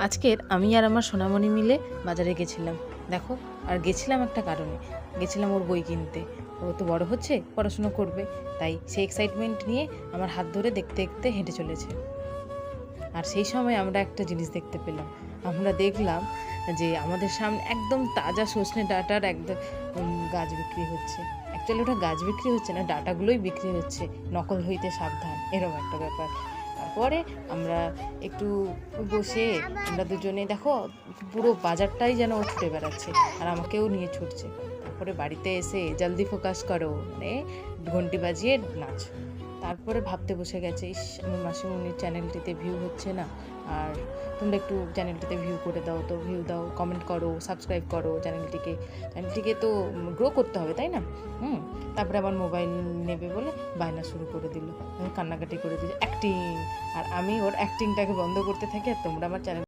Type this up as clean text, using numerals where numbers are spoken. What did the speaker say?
আজকের আমি আর আমার সোনামণি মিলে বাজারে গেছিলাম। দেখো, আর গেছিলাম একটা কারণে, গেছিলাম ওর বই কিনতে। ও তো বড় হচ্ছে, পড়াশুনো করবে, তাই সেই এক্সাইটমেন্ট নিয়ে আমার হাত ধরে দেখতে দেখতে হেঁটে চলেছে। আর সেই সময় আমরা একটা জিনিস দেখতে পেলাম। আমরা দেখলাম যে আমাদের সামনে একদম তাজা সজনে ডাঁটার একদম গাছ বিক্রি হচ্ছে। অ্যাকচুয়ালি ওটা গাছ বিক্রি হচ্ছে না, ডাঁটাগুলোই বিক্রি হচ্ছে। নকল হইতে সাবধান, এরকম একটা ব্যাপার। তারপরে আমরা একটু বসে আমরা দুজনে দেখো পুরো বাজারটাই যেন ও ছুটে বেড়াচ্ছে আর আমাকেও নিয়ে ছুটছে। তারপরে বাড়িতে এসে জলদি ফোকাস করো মানে ঘন্টি বাজিয়ে নাচ। তারপরে ভাবতে বসে গেছে, ইস আমার মাসিমণির চ্যানেলটিতে ভিউ হচ্ছে না, আর তোমরা একটু চ্যানেলটিতে ভিউ করে দাও, তো ভিউ দাও, কমেন্ট করো, সাবস্ক্রাইব করো চ্যানেলটিকে তো গ্রো করতে হবে, তাই না? তারপরে আবার মোবাইল নেবে বলে বায়না শুরু করে দিল, কান্নাকাটি করে দিল, অ্যাক্টিং। আর আমি ওর অ্যাক্টিংটাকে বন্ধ করতে থাকি, আর তোমরা আমার চ্যানেল